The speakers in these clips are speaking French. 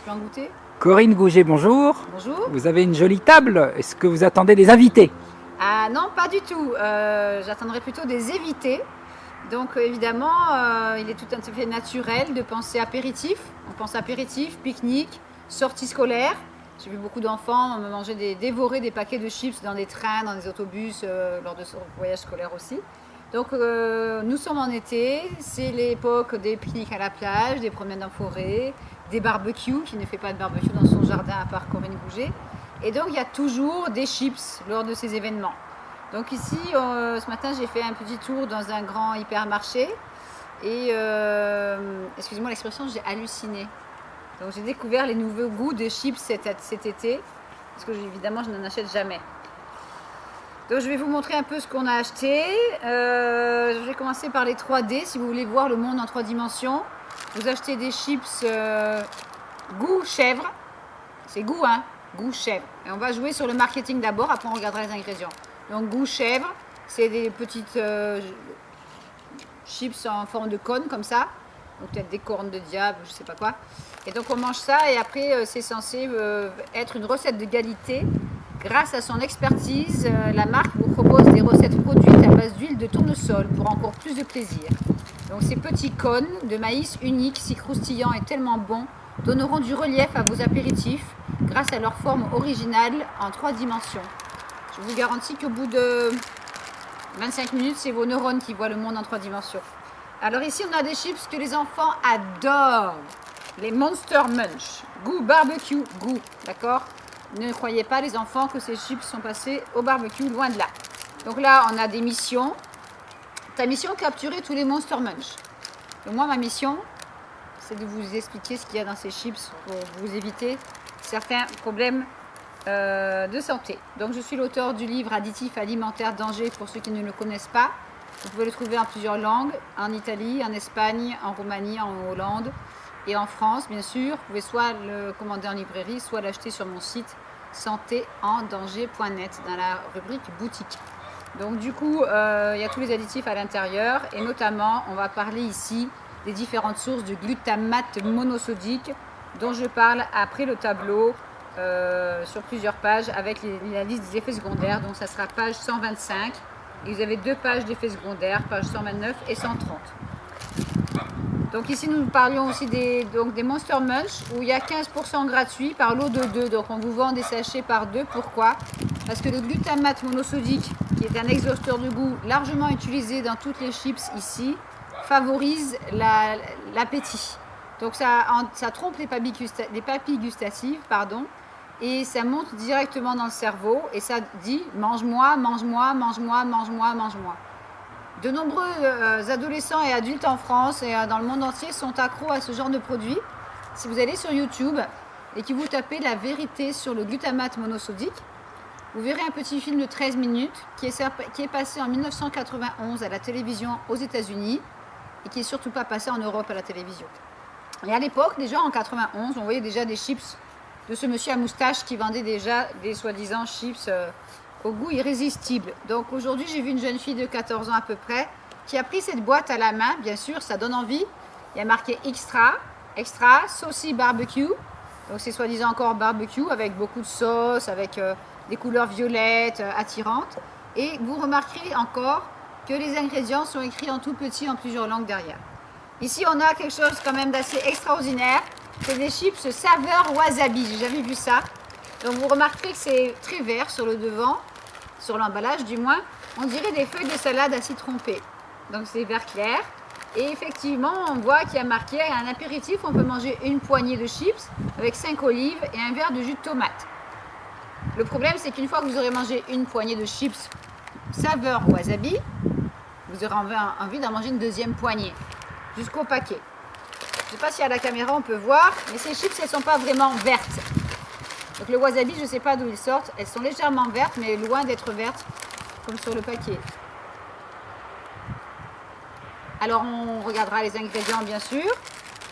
Tu peux en goûter? Corinne Gouget, bonjour. Bonjour. Vous avez une jolie table. Est-ce que vous attendez des invités? Ah non, pas du tout. J'attendrai plutôt des évités. Donc évidemment, il est tout à fait naturel de penser apéritif. On pense apéritif, pique-nique, sortie scolaire. J'ai vu beaucoup d'enfants dévorer des paquets de chips dans des trains, dans des autobus, lors de ce voyage scolaire aussi. Donc nous sommes en été, c'est l'époque des pique-niques à la plage, des promenades en forêt, des barbecues. Qui ne fait pas de barbecue dans son jardin à part Corinne Gouget. Et donc il y a toujours des chips lors de ces événements. Donc ici, ce matin, j'ai fait un petit tour dans un grand hypermarché et, excusez-moi l'expression, j'ai halluciné. Donc j'ai découvert les nouveaux goûts de chips cet été, parce que évidemment, je n'en achète jamais. Donc je vais vous montrer un peu ce qu'on a acheté. Je vais commencer par les 3D, si vous voulez voir le monde en 3 dimensions. Vous achetez des chips goût chèvre, c'est goût, hein, goût chèvre. Et on va jouer sur le marketing d'abord, après on regardera les ingrédients. Donc goût chèvre, c'est des petites chips en forme de cône comme ça, donc peut-être des cornes de diable, je sais pas quoi. Et donc on mange ça et après c'est censé être une recette de qualité. Grâce à son expertise, la marque vous propose des recettes produites à base d'huile de tournesol pour encore plus de plaisir. Donc ces petits cônes de maïs uniques, si croustillants et tellement bons, donneront du relief à vos apéritifs grâce à leur forme originale en 3 dimensions. Je vous garantis qu'au bout de 25 minutes, c'est vos neurones qui voient le monde en 3 dimensions. Alors ici, on a des chips que les enfants adorent. Les Monster Munch. Goût barbecue, goût. D'accord? Ne croyez pas, les enfants, que ces chips sont passés au barbecue, loin de là. Donc là, on a des missions. Ta mission, capturer tous les Monster Munch. Donc moi, ma mission, c'est de vous expliquer ce qu'il y a dans ces chips pour vous éviter certains problèmes de santé. Donc je suis l'auteur du livre Additifs alimentaires danger pour ceux qui ne le connaissent pas. Vous pouvez le trouver en plusieurs langues, en Italie, en Espagne, en Roumanie, en Hollande et en France bien sûr. Vous pouvez soit le commander en librairie, soit l'acheter sur mon site santéendanger.net dans la rubrique boutique. Donc du coup, il y a tous les additifs à l'intérieur et notamment, on va parler ici des différentes sources de glutamate monosodique dont je parle après le tableau sur plusieurs pages avec la liste des effets secondaires. Donc ça sera page 125 et vous avez 2 pages d'effets secondaires, page 129 et 130. Donc ici nous parlions aussi des Monster Munch où il y a 15% gratuit par lot de 2. Donc on vous vend des sachets par 2. Pourquoi? Parce que le glutamate monosodique, qui est un exhausteur de goût largement utilisé dans toutes les chips ici, favorise l'appétit. Donc ça trompe les papilles gustatives, pardon, et ça monte directement dans le cerveau et ça dit mange-moi, mange-moi, mange-moi, mange-moi, mange-moi. De nombreux adolescents et adultes en France et dans le monde entier sont accros à ce genre de produit. Si vous allez sur YouTube et que vous tapez la vérité sur le glutamate monosodique, vous verrez un petit film de 13 minutes qui est passé en 1991 à la télévision aux États-Unis et qui n'est surtout pas passé en Europe à la télévision. Et à l'époque, déjà en 91, on voyait déjà des chips de ce monsieur à moustache qui vendait déjà des soi-disant chips au goût irrésistible. Donc aujourd'hui, j'ai vu une jeune fille de 14 ans à peu près qui a pris cette boîte à la main. Bien sûr, ça donne envie. Il y a marqué extra, saucy barbecue. Donc c'est soi-disant encore barbecue avec beaucoup de sauce, avec des couleurs violettes attirantes. Et vous remarquerez encore que les ingrédients sont écrits en tout petit en plusieurs langues derrière. Ici, on a quelque chose quand même d'assez extraordinaire. C'est des chips saveur wasabi. J'ai jamais vu ça. Donc vous remarquerez que c'est très vert sur le devant, sur l'emballage du moins. On dirait des feuilles de salade à citron P. Donc c'est vert clair. Et effectivement, on voit qu'il y a marqué un apéritif, on peut manger une poignée de chips avec 5 olives et un verre de jus de tomate. Le problème, c'est qu'une fois que vous aurez mangé une poignée de chips saveur wasabi, vous aurez envie d'en manger une deuxième poignée, jusqu'au paquet. Je ne sais pas si à la caméra on peut voir, mais ces chips, elles ne sont pas vraiment vertes. Donc le wasabi, je ne sais pas d'où ils sortent. Elles sont légèrement vertes, mais loin d'être vertes, comme sur le paquet. Alors on regardera les ingrédients, bien sûr.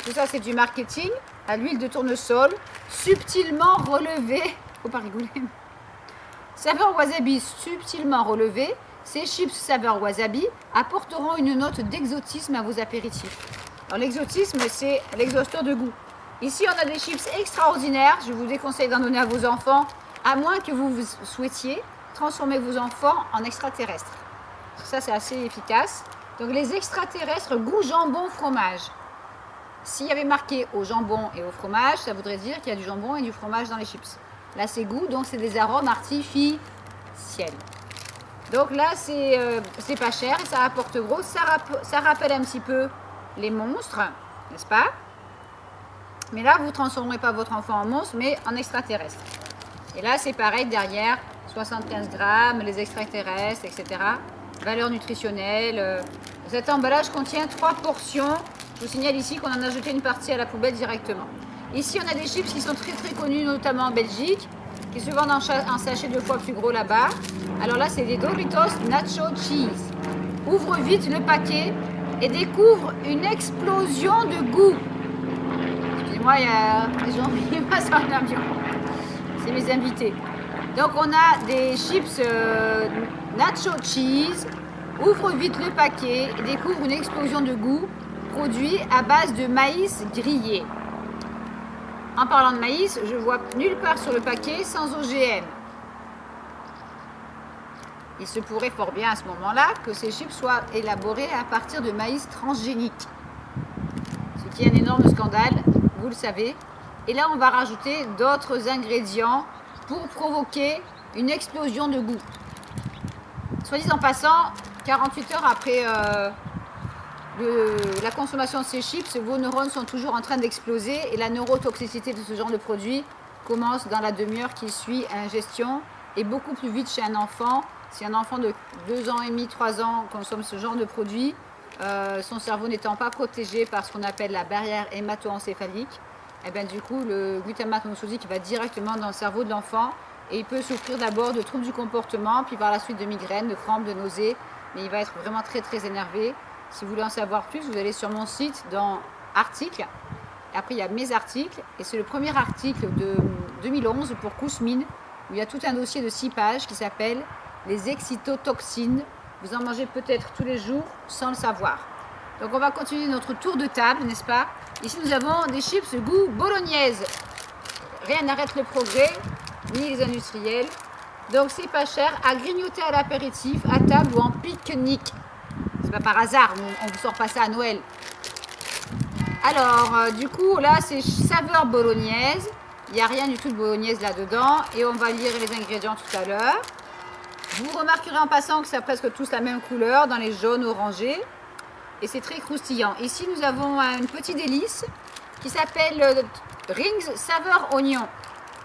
Tout ça, c'est du marketing. À l'huile de tournesol, subtilement relevée. Faut pas rigoler. Saveur wasabi subtilement relevée. Ces chips saveur wasabi apporteront une note d'exotisme à vos apéritifs. Alors l'exotisme, c'est l'exhausteur de goût. Ici, on a des chips extraordinaires. Je vous déconseille d'en donner à vos enfants, à moins que vous souhaitiez transformer vos enfants en extraterrestres. Ça, c'est assez efficace. Donc, les extraterrestres goût jambon fromage. S'il y avait marqué au jambon et au fromage, ça voudrait dire qu'il y a du jambon et du fromage dans les chips. Là, c'est goût, donc c'est des arômes artificiels. Donc là, c'est pas cher et ça rapporte gros. Ça rappelle un petit peu les monstres, n'est-ce pas? Mais là, vous ne transformerez pas votre enfant en monstre, mais en extraterrestre. Et là, c'est pareil, derrière, 75 grammes, les extraterrestres, etc. Valeur nutritionnelle. Cet emballage contient 3 portions. Je vous signale ici qu'on en a jeté une partie à la poubelle directement. Ici, on a des chips qui sont très très connus, notamment en Belgique, qui se vendent en sachet 2 fois plus gros là-bas. Alors là, c'est des Doritos Nacho Cheese. Ouvre vite le paquet et découvre une exclosion de goût. Excusez-moi, il y a des gens qui passent en avion. C'est mes invités. Donc, on a des chips Nacho Cheese. Ouvre vite le paquet et découvre une explosion de goût. Produit à base de maïs grillé. En parlant de maïs, je vois nulle part sur le paquet sans OGM. Il se pourrait fort bien à ce moment-là que ces chips soient élaborés à partir de maïs transgénique. Ce qui est un énorme scandale, vous le savez. Et là, on va rajouter d'autres ingrédients pour provoquer une explosion de goût. Soit dit en passant, 48 heures après la consommation de ces chips, vos neurones sont toujours en train d'exploser et la neurotoxicité de ce genre de produit commence dans la demi-heure qui suit l'ingestion et beaucoup plus vite chez un enfant. Si un enfant de 2 ans et demi, 3 ans consomme ce genre de produit, son cerveau n'étant pas protégé par ce qu'on appelle la barrière hémato-encéphalique, et bien du coup le glutamate monosodique va directement dans le cerveau de l'enfant et il peut souffrir d'abord de troubles du comportement, puis par la suite de migraines, de crampes, de nausées, mais il va être vraiment très très énervé. Si vous voulez en savoir plus, vous allez sur mon site dans articles. Après, il y a mes articles. Et c'est le premier article de 2011 pour Kousmine, où il y a tout un dossier de 6 pages qui s'appelle « Les excitotoxines ». Vous en mangez peut-être tous les jours sans le savoir. Donc, on va continuer notre tour de table, n'est-ce pas? Ici, nous avons des chips goût bolognaise. Rien n'arrête le progrès, ni les industriels. Donc, c'est pas cher à grignoter à l'apéritif, à table ou en pique-nique. C'est pas par hasard, on ne vous sort pas ça à Noël. Alors, du coup, là, c'est saveur bolognaise. Il n'y a rien du tout de bolognaise là-dedans. Et on va lire les ingrédients tout à l'heure. Vous remarquerez en passant que c'est presque tous la même couleur, dans les jaunes orangés. Et c'est très croustillant. Ici, nous avons un petit délice qui s'appelle Rings saveur oignon.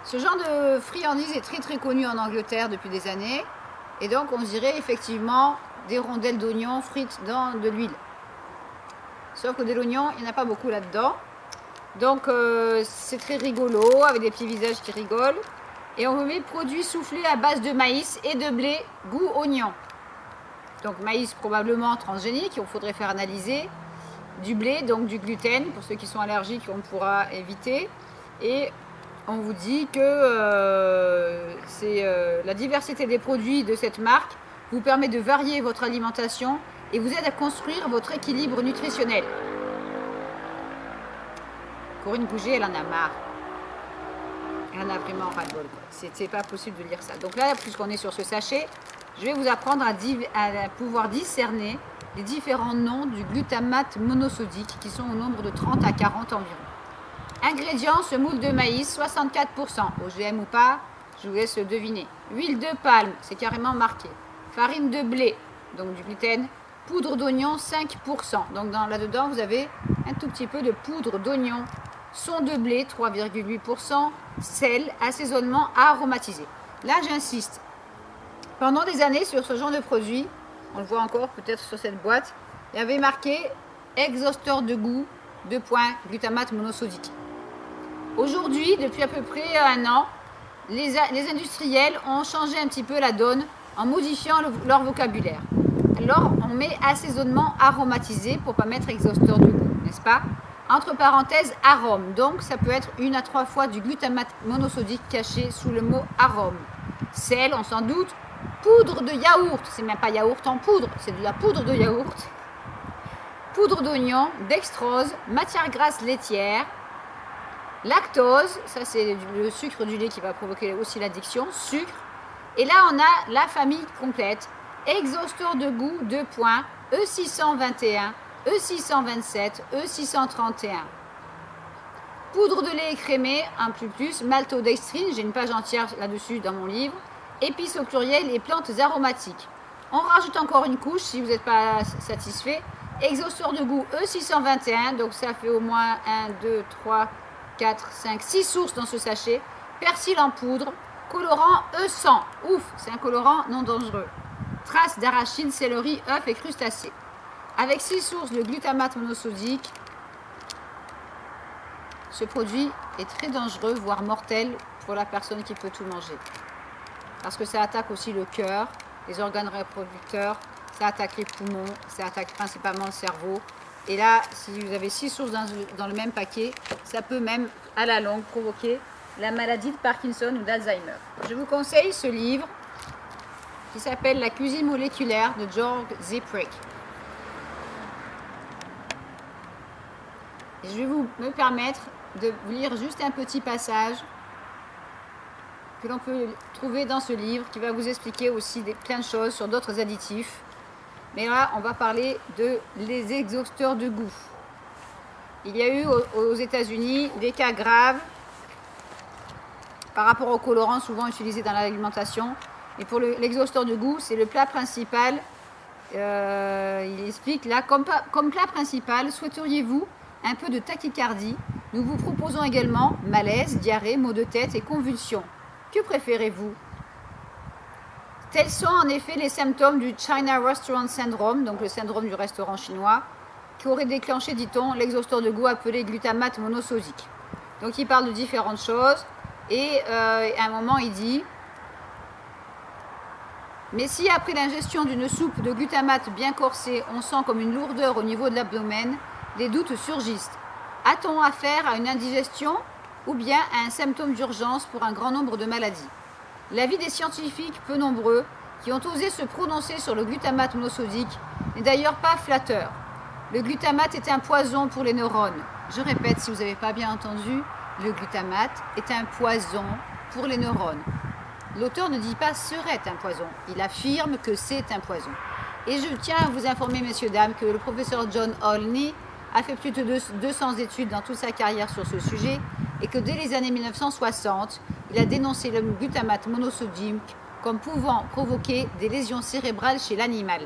Ce genre de friandise est très très connu en Angleterre depuis des années. Et donc, on dirait effectivement des rondelles d'oignon frites dans de l'huile. Sauf que de l'oignon, il n'y en a pas beaucoup là-dedans. Donc, c'est très rigolo, avec des petits visages qui rigolent. Et on met produits soufflés à base de maïs et de blé, goût oignon. Donc, maïs probablement transgénique, il faudrait faire analyser. Du blé, donc du gluten, pour ceux qui sont allergiques, on pourra éviter. Et on vous dit que la diversité des produits de cette marque vous permet de varier votre alimentation et vous aide à construire votre équilibre nutritionnel. Corinne Gouget, elle en a marre. Elle en a vraiment ras-le-bol. C'est pas possible de lire ça. Donc là, puisqu'on est sur ce sachet, je vais vous apprendre à pouvoir discerner les différents noms du glutamate monosodique qui sont au nombre de 30 à 40 environ. Ingrédients, semoule de maïs, 64%. OGM ou pas, je vous laisse deviner. Huile de palme, c'est carrément marqué. Farine de blé, donc du gluten. Poudre d'oignon, 5%. Donc là-dedans, vous avez un tout petit peu de poudre d'oignon. Son de blé, 3,8%. Sel, assaisonnement aromatisé. Là, j'insiste. Pendant des années, sur ce genre de produit, on le voit encore peut-être sur cette boîte, il y avait marqué exhausteur de goût, glutamate monosodique. Aujourd'hui, depuis à peu près 1 an, les industriels ont changé un petit peu la donne en modifiant leur vocabulaire. Alors, on met assaisonnement aromatisé pour ne pas mettre exhausteur de goût, n'est-ce pas? Entre parenthèses, arôme. Donc, ça peut être 1 à 3 fois du glutamate monosodique caché sous le mot arôme. Sel, on s'en doute. Poudre de yaourt. C'est même pas yaourt en poudre, c'est de la poudre de yaourt. Poudre d'oignon, dextrose, matière grasse laitière. Lactose, ça c'est le sucre du lait qui va provoquer aussi l'addiction, sucre. Et là on a la famille complète, exhausteur de goût, 2 points, E621, E627, E631. Poudre de lait écrémé, un plus, maltodextrine, j'ai une page entière là-dessus dans mon livre, épices au pluriel et plantes aromatiques. On rajoute encore une couche si vous n'êtes pas satisfait. Exhausteur de goût E621, donc ça fait au moins 1, 2, 3, 4, 5, 6 sources dans ce sachet. Persil en poudre, colorant E100, ouf, c'est un colorant non dangereux. Traces d'arachide, céleri, œufs et crustacés. Avec 6 sources de glutamate monosodique, ce produit est très dangereux, voire mortel pour la personne qui peut tout manger. Parce que ça attaque aussi le cœur, les organes reproducteurs, ça attaque les poumons, ça attaque principalement le cerveau. Et là, si vous avez 6 sources dans le même paquet, ça peut même, à la longue, provoquer la maladie de Parkinson ou d'Alzheimer. Je vous conseille ce livre qui s'appelle La cuisine moléculaire de George Ziprick. Et je vais me permettre de vous lire juste un petit passage que l'on peut trouver dans ce livre qui va vous expliquer aussi plein de choses sur d'autres additifs. Mais là, on va parler de les exhausteurs de goût. Il y a eu aux États-Unis des cas graves par rapport aux colorants souvent utilisés dans l'alimentation. Et pour l'exhausteur de goût, c'est le plat principal. Il explique là, comme plat principal, souhaiteriez-vous un peu de tachycardie? Nous vous proposons également malaise, diarrhée, maux de tête et convulsions. Que préférez-vous? Tels sont en effet les symptômes du China Restaurant Syndrome, donc le syndrome du restaurant chinois, qui aurait déclenché, dit-on, l'exhausteur de goût appelé glutamate monosodique. Donc il parle de différentes choses et à un moment il dit: mais si après l'ingestion d'une soupe de glutamate bien corsée, on sent comme une lourdeur au niveau de l'abdomen, des doutes surgissent. A-t-on affaire à une indigestion ou bien à un symptôme d'urgence pour un grand nombre de maladies? L'avis des scientifiques peu nombreux qui ont osé se prononcer sur le glutamate monosodique n'est d'ailleurs pas flatteur. Le glutamate est un poison pour les neurones. Je répète, si vous n'avez pas bien entendu, le glutamate est un poison pour les neurones. L'auteur ne dit pas serait un poison, il affirme que c'est un poison. Et je tiens à vous informer, messieurs, dames, que le professeur John Olney a fait plus de 200 études dans toute sa carrière sur ce sujet et que dès les années 1960, il a dénoncé le glutamate monosodique comme pouvant provoquer des lésions cérébrales chez l'animal.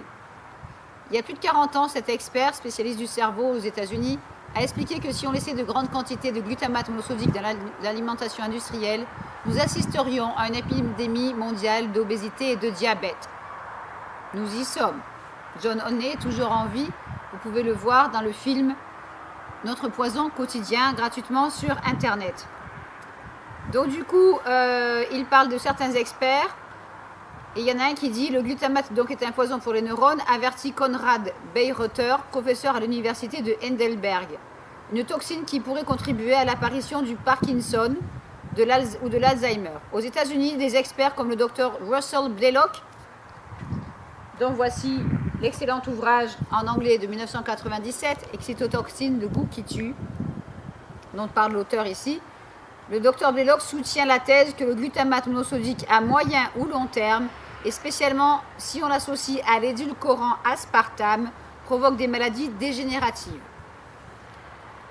Il y a plus de 40 ans, cet expert, spécialiste du cerveau aux États-Unis, a expliqué que si on laissait de grandes quantités de glutamate monosodique dans l'alimentation industrielle, nous assisterions à une épidémie mondiale d'obésité et de diabète. Nous y sommes. John Olney est toujours en vie. Vous pouvez le voir dans le film Notre poison quotidien, gratuitement sur Internet. Donc du coup, il parle de certains experts. Et il y en a un qui dit: le glutamate donc est un poison pour les neurones, avertit Konrad Bayreuther, professeur à l'université de Heidelberg. Une toxine qui pourrait contribuer à l'apparition du Parkinson ou de l'Alzheimer. Aux États-Unis, des experts comme le docteur Russell Blaylock, dont voici l'excellent ouvrage en anglais de 1997, Excitotoxine, le goût qui tue, dont parle l'auteur ici. Le docteur Blaylock soutient la thèse que le glutamate monosodique à moyen ou long terme, et spécialement si on l'associe à l'édulcorant aspartame, provoque des maladies dégénératives.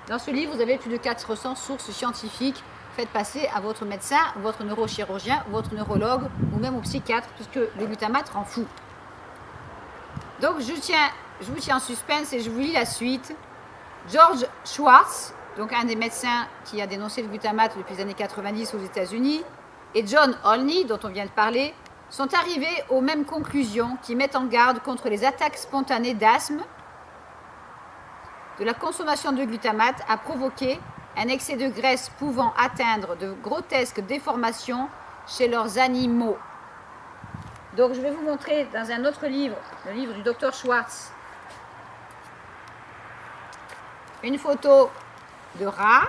Dans ce livre, vous avez plus de 400 sources scientifiques. Faites passer à votre médecin, votre neurochirurgien, votre neurologue ou même au psychiatre, puisque le glutamate rend fou. Donc je vous tiens en suspense et je vous lis la suite. George Schwartz, donc un des médecins qui a dénoncé le glutamate depuis les années 90 aux États-Unis, et John Olney, dont on vient de parler, sont arrivés aux mêmes conclusions qui mettent en garde contre les attaques spontanées d'asthme. De la consommation de glutamate a provoqué un excès de graisse pouvant atteindre de grotesques déformations chez leurs animaux. Donc je vais vous montrer dans un autre livre, le livre du docteur Schwartz, une photo de rat.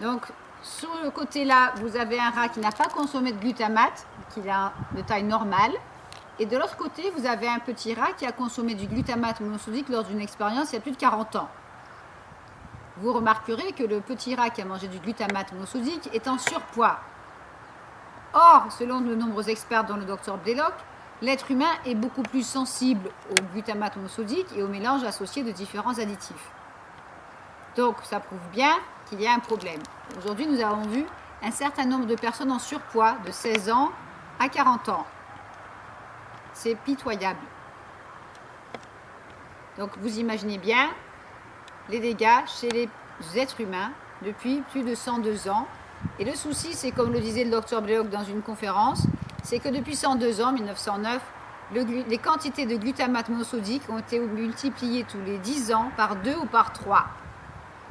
Donc sur le côté là, vous avez un rat qui n'a pas consommé de glutamate, qui est de taille normale. Et de l'autre côté, vous avez un petit rat qui a consommé du glutamate monosodique lors d'une expérience il y a plus de 40 ans. vous remarquerez que le petit rat qui a mangé du glutamate monosodique est en surpoids. Or, selon de nombreux experts dont le docteur Blaylock, l'être humain est beaucoup plus sensible au glutamate monosodique et au mélange associé de différents additifs. Donc, ça prouve bien qu'il y a un problème. Aujourd'hui, nous avons vu un certain nombre de personnes en surpoids de 16 ans à 40 ans. C'est pitoyable. Donc, vous imaginez bien les dégâts chez les êtres humains depuis plus de 102 ans. Et le souci, c'est comme le disait le docteur Blaylock dans une conférence, c'est que depuis 102 ans, 1909, les quantités de glutamate monosodique ont été multipliées tous les 10 ans par 2 ou par 3.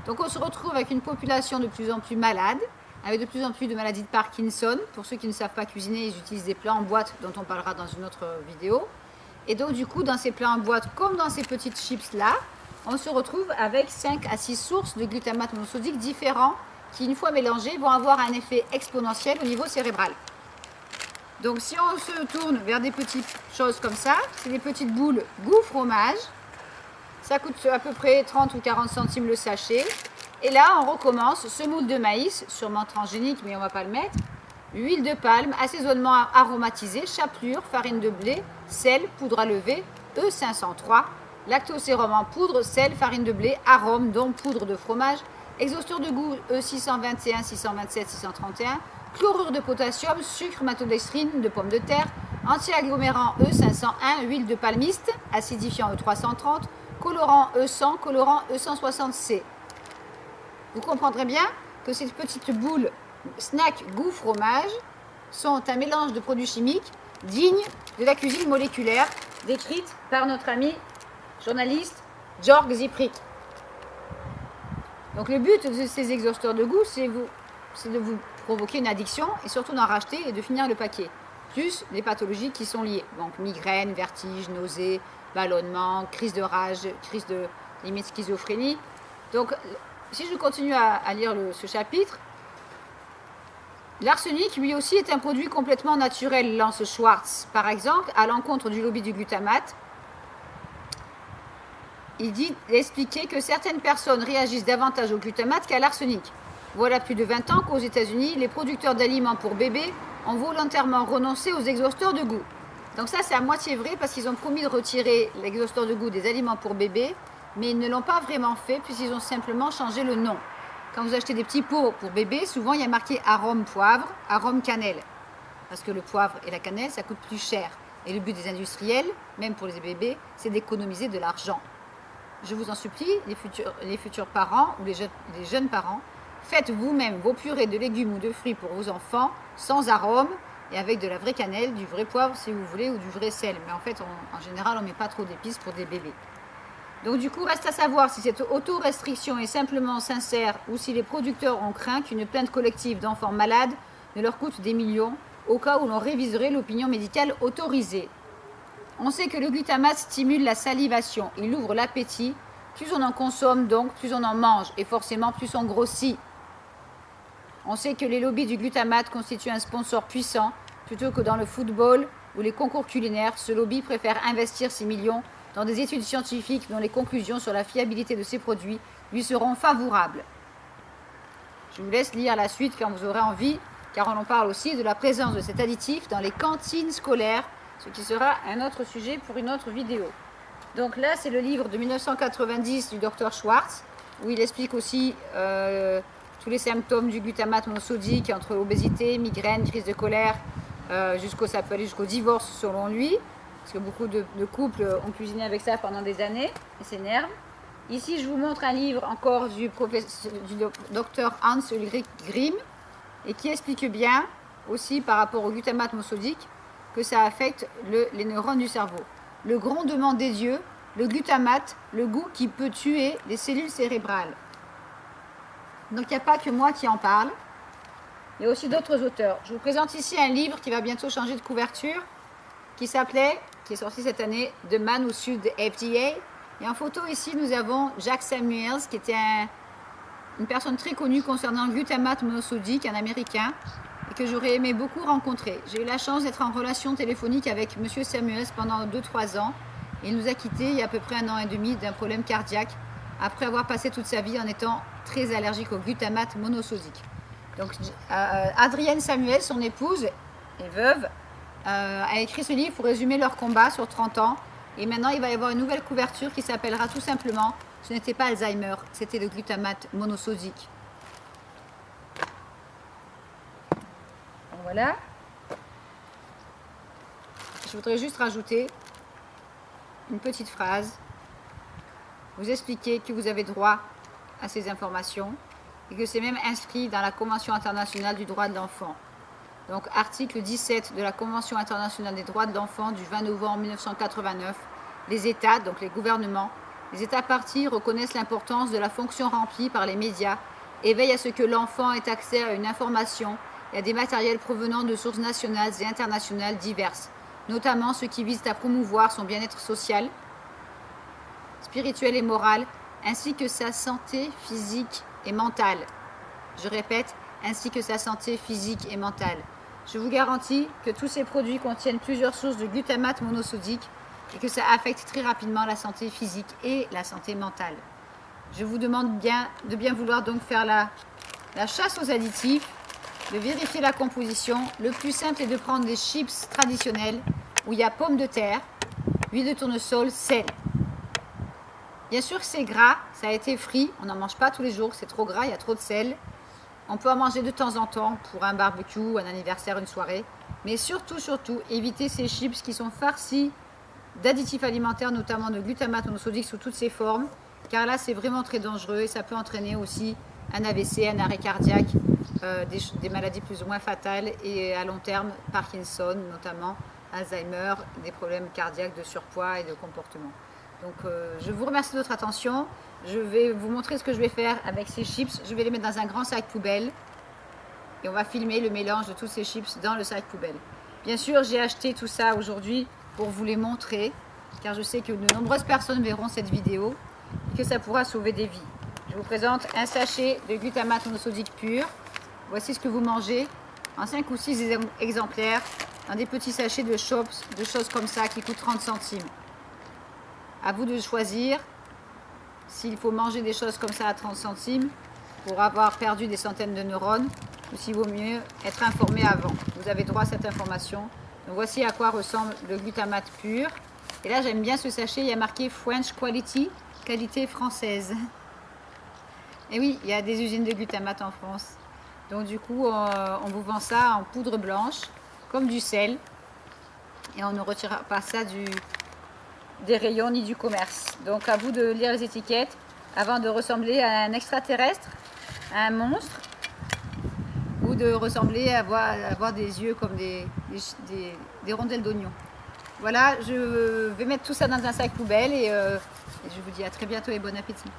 Donc on se retrouve avec une population de plus en plus malade, avec de plus en plus de maladies de Parkinson. Pour ceux qui ne savent pas cuisiner, ils utilisent des plats en boîte dont on parlera dans une autre vidéo. Et donc du coup, dans ces plats en boîte, comme dans ces petites chips-là, on se retrouve avec 5 à 6 sources de glutamate monosodique différents qui, une fois mélangés, vont avoir un effet exponentiel au niveau cérébral. Donc si on se tourne vers des petites choses comme ça, c'est des petites boules goût fromage. Ça coûte à peu près 30 ou 40 centimes le sachet. Et là, on recommence semoule de maïs, sûrement transgénique, mais on ne va pas le mettre. Huile de palme, assaisonnement aromatisé, chapelure, farine de blé, sel, poudre à lever, E503, lactosérum en poudre, sel, farine de blé, arôme, dont poudre de fromage, exhausteur de goût E621, 627, 631, chlorure de potassium, sucre, maltodextrine de pommes de terre, anti-agglomérant E501, huile de palmiste, acidifiant E330, colorant E100, colorant E160C. Vous comprendrez bien que ces petites boules snack goût fromage sont un mélange de produits chimiques dignes de la cuisine moléculaire décrite par notre ami journaliste Jörg Siegfried. Donc le but de ces exhausteurs de goût, c'est de vous provoquer une addiction et surtout d'en racheter et de finir le paquet. Plus les pathologies qui sont liées. Donc migraine, vertige, nausées, ballonnement, crise de rage, crise de limite schizophrénie. Donc si je continue à lire ce chapitre, l'arsenic lui aussi est un produit complètement naturel, lance Schwartz. Par exemple, à l'encontre du lobby du glutamate, il expliquait que certaines personnes réagissent davantage au glutamate qu'à l'arsenic. Voilà plus de 20 ans qu'aux États-Unis, les producteurs d'aliments pour bébés ont volontairement renoncé aux exhausteurs de goût. Donc ça, c'est à moitié vrai parce qu'ils ont promis de retirer l'exhausteur de goût des aliments pour bébés, mais ils ne l'ont pas vraiment fait puisqu'ils ont simplement changé le nom. Quand vous achetez des petits pots pour bébés, souvent il y a marqué arôme poivre, arôme cannelle. Parce que le poivre et la cannelle, ça coûte plus cher. Et le but des industriels, même pour les bébés, c'est d'économiser de l'argent. Je vous en supplie, les futurs parents ou les jeunes parents, faites vous-même vos purées de légumes ou de fruits pour vos enfants, sans arôme et avec de la vraie cannelle, du vrai poivre si vous voulez, ou du vrai sel. Mais en fait, en général, on ne met pas trop d'épices pour des bébés. Donc du coup, reste à savoir si cette auto-restriction est simplement sincère ou si les producteurs ont craint qu'une plainte collective d'enfants malades ne leur coûte des millions, au cas où l'on réviserait l'opinion médicale autorisée. On sait que le glutamate stimule la salivation, il ouvre l'appétit. Plus on en consomme, donc plus on en mange, et forcément plus on grossit. On sait que les lobbies du glutamate constituent un sponsor puissant, plutôt que dans le football ou les concours culinaires. Ce lobby préfère investir ses millions dans des études scientifiques dont les conclusions sur la fiabilité de ces produits lui seront favorables. Je vous laisse lire la suite quand vous aurez envie, car on en parle aussi de la présence de cet additif dans les cantines scolaires, ce qui sera un autre sujet pour une autre vidéo. Donc là, c'est le livre de 1990 du Dr Schwartz, où il explique aussi tous les symptômes du glutamate monosodique, entre obésité, migraine, crise de colère, ça peut aller jusqu'au divorce selon lui, parce que beaucoup de couples ont cuisiné avec ça pendant des années et s'énervent. Ici, je vous montre un livre encore du docteur Hans Ulrich Grimm, et qui explique bien aussi par rapport au glutamate monosodique que ça affecte les neurones du cerveau. Le grondement des dieux, le glutamate, le goût qui peut tuer les cellules cérébrales. Donc il n'y a pas que moi qui en parle, il y a aussi d'autres auteurs. Je vous présente ici un livre qui va bientôt changer de couverture, qui est sorti cette année, The Man Who Sued the FDA. Et en photo ici, nous avons Jack Samuels, qui était une personne très connue concernant le glutamate monosodique, un Américain, et que j'aurais aimé beaucoup rencontrer. J'ai eu la chance d'être en relation téléphonique avec M. Samuels pendant 2-3 ans. Et il nous a quittés il y a à peu près 1 an et demi d'un problème cardiaque, après avoir passé toute sa vie en étant très allergique au glutamate monosodique. Donc Adrienne Samuel, son épouse et veuve, a écrit ce livre pour résumer leur combat sur 30 ans. Et maintenant, il va y avoir une nouvelle couverture qui s'appellera tout simplement « Ce n'était pas Alzheimer, c'était le glutamate monosodique ». Voilà. Je voudrais juste rajouter une petite phrase. Vous expliquez que vous avez droit à ces informations et que c'est même inscrit dans la Convention internationale du droit de l'enfant. Donc, article 17 de la Convention internationale des droits de l'enfant du 20 novembre 1989, les États, donc les gouvernements, les États parties reconnaissent l'importance de la fonction remplie par les médias et veillent à ce que l'enfant ait accès à une information et à des matériels provenant de sources nationales et internationales diverses, notamment ceux qui visent à promouvoir son bien-être social, spirituel et moral, ainsi que sa santé physique et mentale. Je répète, ainsi que sa santé physique et mentale. Je vous garantis que tous ces produits contiennent plusieurs sources de glutamate monosodique et que ça affecte très rapidement la santé physique et la santé mentale. Je vous demande de bien vouloir donc faire la chasse aux additifs, de vérifier la composition. Le plus simple est de prendre des chips traditionnels où il y a pommes de terre, huile de tournesol, sel. Bien sûr que c'est gras, ça a été frit, on n'en mange pas tous les jours, c'est trop gras, il y a trop de sel. On peut en manger de temps en temps pour un barbecue, un anniversaire, une soirée. Mais surtout, évitez ces chips qui sont farcis d'additifs alimentaires, notamment de glutamate monosodique sous toutes ses formes. Car là, c'est vraiment très dangereux et ça peut entraîner aussi un AVC, un arrêt cardiaque, des maladies plus ou moins fatales et à long terme, Parkinson notamment, Alzheimer, des problèmes cardiaques, de surpoids et de comportement. Donc je vous remercie de votre attention. Je vais vous montrer ce que je vais faire avec ces chips. Je vais les mettre dans un grand sac poubelle et on va filmer le mélange de tous ces chips dans le sac poubelle. Bien sûr, j'ai acheté tout ça aujourd'hui pour vous les montrer car je sais que de nombreuses personnes verront cette vidéo et que ça pourra sauver des vies. Je vous présente un sachet de glutamate monosodique pur. Voici ce que vous mangez en 5 ou 6 exemplaires dans des petits sachets de choses comme ça qui coûtent 30 centimes. À vous de choisir s'il faut manger des choses comme ça à 30 centimes pour avoir perdu des centaines de neurones ou s'il vaut mieux être informé avant. Vous avez droit à cette information. Donc voici à quoi ressemble le glutamate pur. Et là, j'aime bien ce sachet, il y a marqué French Quality, qualité française. Et oui, il y a des usines de glutamate en France. Donc du coup, on vous vend ça en poudre blanche, comme du sel. Et on ne retire pas ça des rayons ni du commerce. Donc à vous de lire les étiquettes avant de ressembler à un extraterrestre, à un monstre, ou de ressembler à avoir des yeux comme des rondelles d'oignon. Voilà, je vais mettre tout ça dans un sac poubelle et je vous dis à très bientôt et bon appétit.